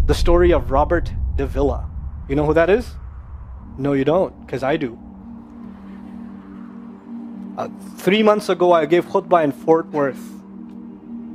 The story of Robert de Villa. You know who that is? No, you don't, because I do. 3 months ago, I gave khutbah in Fort Worth.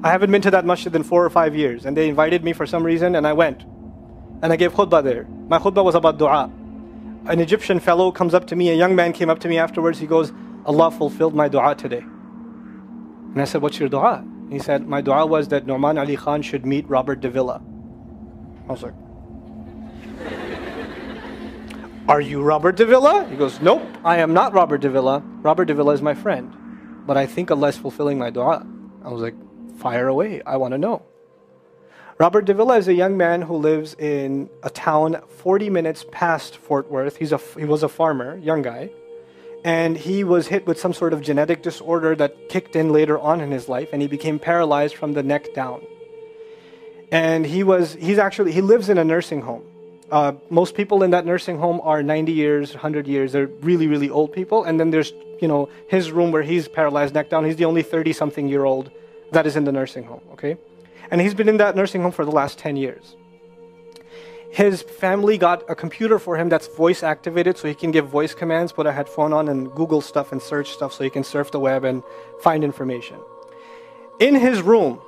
I haven't been to that masjid in 4 or 5 years, and they invited me for some reason, and I went. And I gave khutbah there. My khutbah was about dua. An Egyptian fellow comes up to me, a young man came up to me afterwards, he goes, Allah fulfilled my dua today. And I said, what's your dua? He said, my dua was that Nu'man Ali Khan should meet Robert de Villa. I was like, are you Robert de Villa? He goes, nope, I am not Robert de Villa. Robert de Villa is my friend. But I think Allah is fulfilling my dua. I was like, fire away, I want to know. Robert de Villa is a young man who lives in a town 40 minutes past Fort Worth. He was a farmer, young guy. And he was hit with some sort of genetic disorder that kicked in later on in his life, and he became paralyzed from the neck down. And he lives in a nursing home. Most people in that nursing home are 90 years, 100 years. They're really, really old people. And then there's, his room where he's paralyzed neck down. He's the only 30-something-year-old that is in the nursing home, okay? And he's been in that nursing home for the last 10 years. His family got a computer for him that's voice activated, so he can give voice commands, put a headphone on and Google stuff and search stuff so he can surf the web and find information. In his room,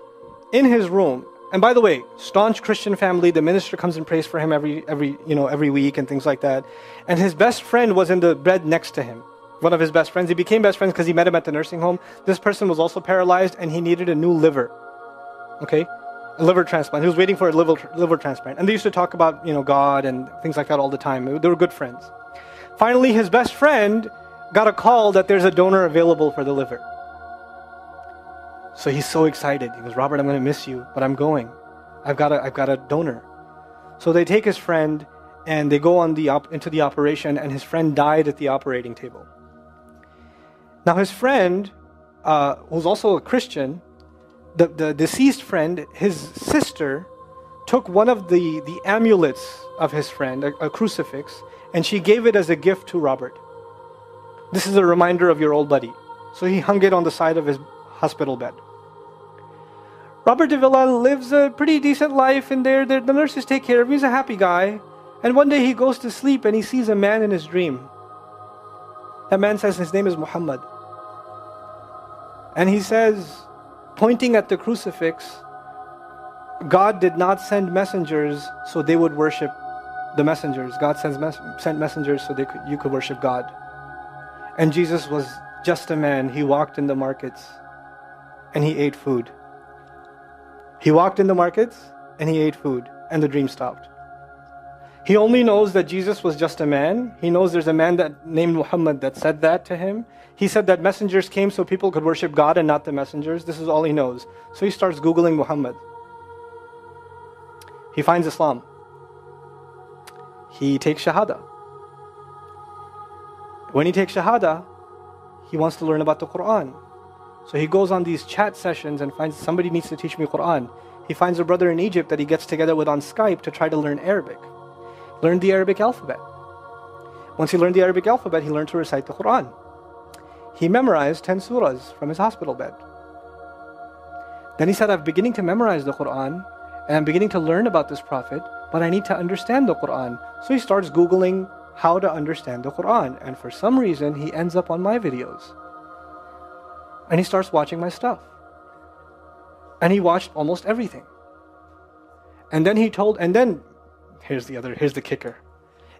and by the way, staunch Christian family, the minister comes and prays for him every week and things like that. And his best friend was in the bed next to him. One of his best friends. He became best friends because he met him at the nursing home. This person was also paralyzed and he needed a new liver. Okay? A liver transplant. He was waiting for a liver transplant. And they used to talk about, God and things like that all the time. They were good friends. Finally, his best friend got a call that there's a donor available for the liver. So he's so excited. He goes, Robert, I'm going to miss you, but I'm going. I've got a donor. So they take his friend and they go into the operation, and his friend died at the operating table. Now his friend, who's also a Christian, the deceased friend, his sister, took one of the amulets of his friend, a crucifix, and she gave it as a gift to Robert. This is a reminder of your old buddy. So he hung it on the side of his hospital bed. Robert de Villa lives a pretty decent life in there. The nurses take care of him. He's a happy guy. And one day he goes to sleep and he sees a man in his dream. That man says his name is Muhammad. And he says, pointing at the crucifix, God did not send messengers so they would worship the messengers. God sent messengers so you could worship God. And Jesus was just a man. He walked in the markets and he ate food. He walked in the markets and he ate food, and the dream stopped. He only knows that Jesus was just a man. He knows there's a man named Muhammad that said that to him. He said that messengers came so people could worship God and not the messengers. This is all he knows. So he starts Googling Muhammad. He finds Islam. He takes Shahada. When he takes Shahada, he wants to learn about the Quran. So he goes on these chat sessions and finds somebody needs to teach me Quran. He finds a brother in Egypt that he gets together with on Skype to try to learn Arabic. Learn the Arabic alphabet. Once he learned the Arabic alphabet, he learned to recite the Quran. He memorized 10 surahs from his hospital bed. Then he said, I'm beginning to memorize the Quran and I'm beginning to learn about this prophet, but I need to understand the Quran. So he starts Googling how to understand the Quran. And for some reason, he ends up on my videos. And he starts watching my stuff. And he watched almost everything. And then here's the kicker.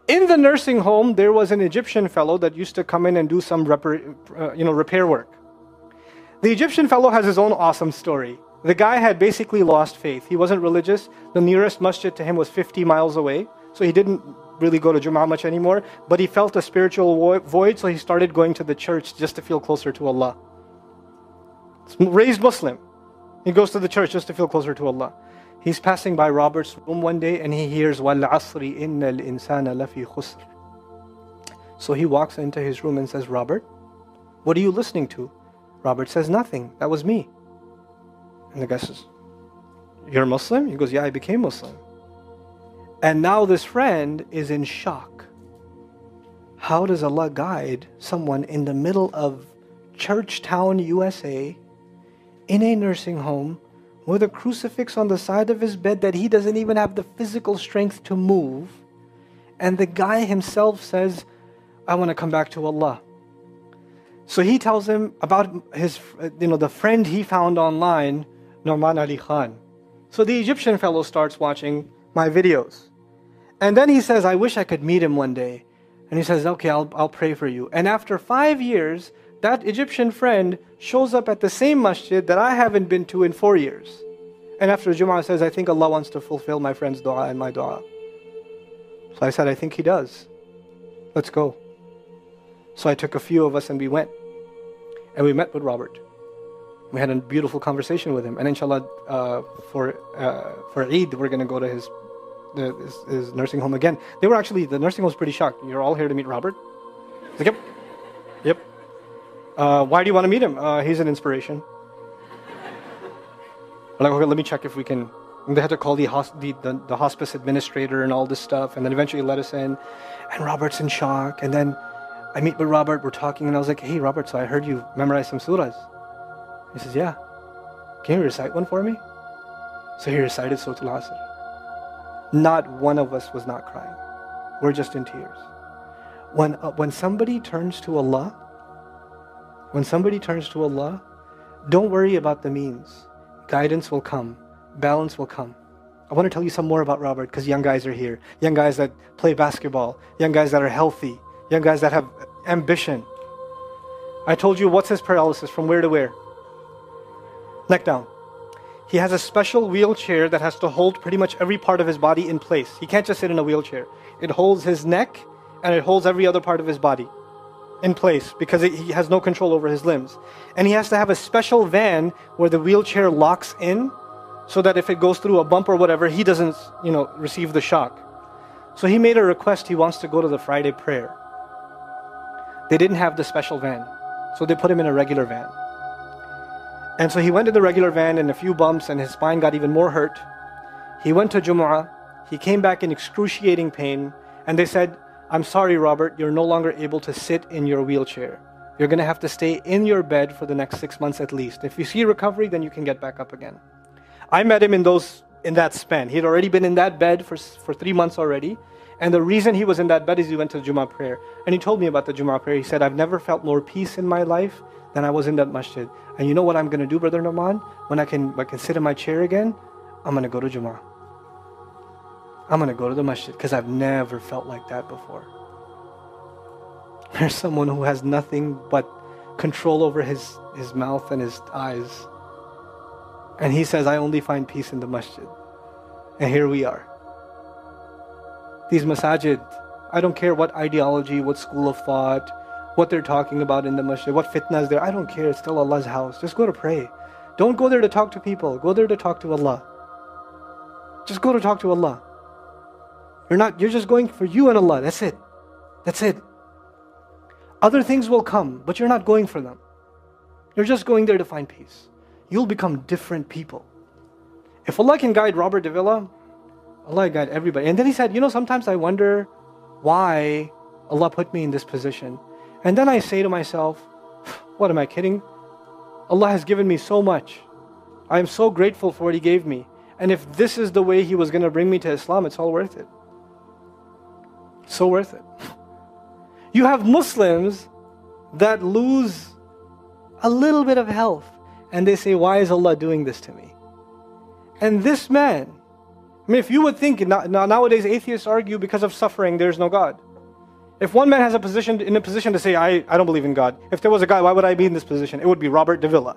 In the nursing home, there was an Egyptian fellow that used to come in and do some repair work. The Egyptian fellow has his own awesome story. The guy had basically lost faith. He wasn't religious. The nearest masjid to him was 50 miles away. So he didn't really go to Jum'ah much anymore. But he felt a spiritual void, so he started going to the church just to feel closer to Allah. Raised Muslim. He goes to the church just to feel closer to Allah. He's passing by Robert's room one day and he hears وَالْعَصْرِ إِنَّ الْإِنسَانَ لَفِي خُسْرٍ. So he walks into his room and says, Robert, what are you listening to? Robert says, nothing. That was me. And the guy says, you're Muslim? He goes, yeah, I became Muslim. And now this friend is in shock. How does Allah guide someone in the middle of Churchtown, USA, in a nursing home, with a crucifix on the side of his bed that he doesn't even have the physical strength to move. And the guy himself says, I want to come back to Allah. So he tells him about his, the friend he found online, Norman Ali Khan. So the Egyptian fellow starts watching my videos. And then he says, I wish I could meet him one day. And he says, okay, I'll pray for you. And after 5 years, that Egyptian friend shows up at the same masjid that I haven't been to in 4 years. And after Jum'ah says, I think Allah wants to fulfill my friend's dua and my dua. So I said, I think He does. Let's go. So I took a few of us and we went. And we met with Robert. We had a beautiful conversation with him. And inshallah, for Eid, we're going to go to his nursing home again. The nursing home was pretty shocked. You're all here to meet Robert? I was like, yep. Why do you want to meet him? He's an inspiration. I'm like, okay, let me check if we can. And they had to call the hospice administrator and all this stuff. And then eventually let us in. And Robert's in shock. And then I meet with Robert, we're talking, and I was like, hey Robert, so I heard you memorize some surahs. He says, yeah. Can you recite one for me? So he recited Surah Al-Asr. Not one of us was not crying. We're just in tears. When somebody turns to Allah, don't worry about the means. Guidance will come. Balance will come. I want to tell you some more about Robert because young guys are here. Young guys that play basketball. Young guys that are healthy. Young guys that have ambition. I told you what's his paralysis, from where to where? Neck down. He has a special wheelchair that has to hold pretty much every part of his body in place. He can't just sit in a wheelchair. It holds his neck and it holds every other part of his body in place because he has no control over his limbs. And he has to have a special van where the wheelchair locks in so that if it goes through a bump or whatever, he doesn't, receive the shock. So he made a request. He wants to go to the Friday prayer. They didn't have the special van, so they put him in a regular van. And so he went to the regular van and a few bumps and his spine got even more hurt. He went to Jumu'ah. He came back in excruciating pain. And they said, I'm sorry, Robert, you're no longer able to sit in your wheelchair. You're going to have to stay in your bed for the next 6 months at least. If you see recovery, then you can get back up again. I met him in that span. He had already been in that bed for 3 months already. And the reason he was in that bed is he went to the Jummah prayer. And he told me about the Jummah prayer. He said, I've never felt more peace in my life than I was in that masjid. And you know what I'm going to do, Brother Nauman? When I can sit in my chair again, I'm going to go to Jummah. I'm going to go to the masjid because I've never felt like that before. There's someone who has nothing but control over his mouth and his eyes. And he says, I only find peace in the masjid. And here we are. These masajid, I don't care what ideology, what school of thought, what they're talking about in the masjid, what fitna is there. I don't care. It's still Allah's house. Just go to pray. Don't go there to talk to people. Go there to talk to Allah. Just go to talk to Allah. You're just going for you and Allah. That's it. That's it. Other things will come, but you're not going for them. You're just going there to find peace. You'll become different people. If Allah can guide Robert de Villa, Allah guide everybody. And then he said, sometimes I wonder why Allah put me in this position. And then I say to myself, what am I kidding? Allah has given me so much. I am so grateful for what He gave me. And if this is the way He was going to bring me to Islam, it's all worth it. So worth it. You have Muslims that lose a little bit of health and they say, why is Allah doing this to me? And this man, if you would think, nowadays atheists argue because of suffering, there's no God. If one man has in a position to say, I don't believe in God. If there was a guy, why would I be in this position? It would be Robert de Villa.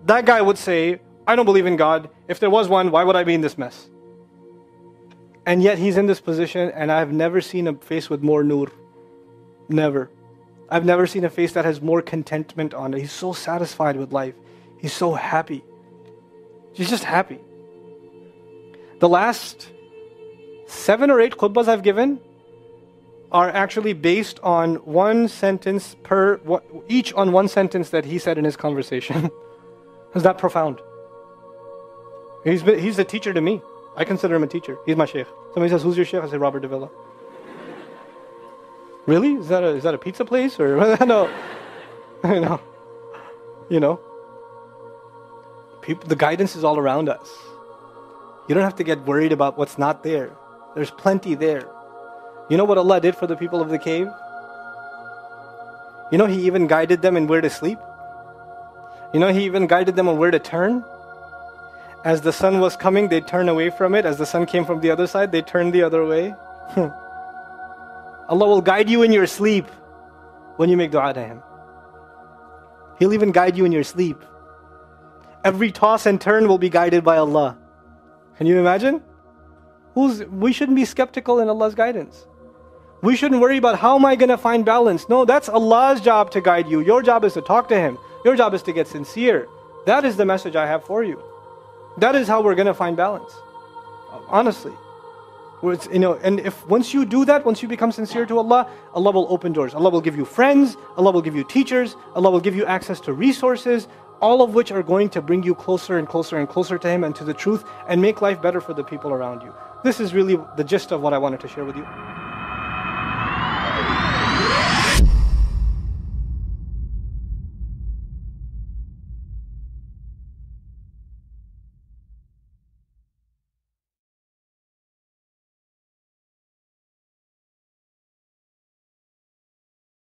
That guy would say, I don't believe in God. If there was one, why would I be in this mess? And yet he's in this position, and I've never seen a face with more nur. Never. I've never seen a face that has more contentment on it. He's so satisfied with life. He's so happy. He's just happy. The last 7 or 8 khutbahs I've given are actually based on one sentence each on one sentence that he said in his conversation. Is that profound? He's a teacher to me. I consider him a teacher. He's my sheikh. Somebody says, who's your sheikh? I say, Robert de Villa. Really? Is that a pizza place? Or no. The guidance is all around us. You don't have to get worried about what's not there. There's plenty there. You know what Allah did for the people of the cave? You know He even guided them in where to sleep? You know He even guided them on where to turn? As the sun was coming, they'd turn away from it. As the sun came from the other side, they'd turn the other way. Allah will guide you in your sleep when you make dua to Him. He'll even guide you in your sleep. Every toss and turn will be guided by Allah. Can you imagine? We shouldn't be skeptical in Allah's guidance. We shouldn't worry about how am I going to find balance. No, that's Allah's job to guide you. Your job is to talk to Him. Your job is to get sincere. That is the message I have for you. That is how we're going to find balance. Honestly. And if once you do that, once you become sincere to Allah, Allah will open doors. Allah will give you friends. Allah will give you teachers. Allah will give you access to resources, all of which are going to bring you closer and closer and closer to Him and to the truth and make life better for the people around you. This is really the gist of what I wanted to share with you.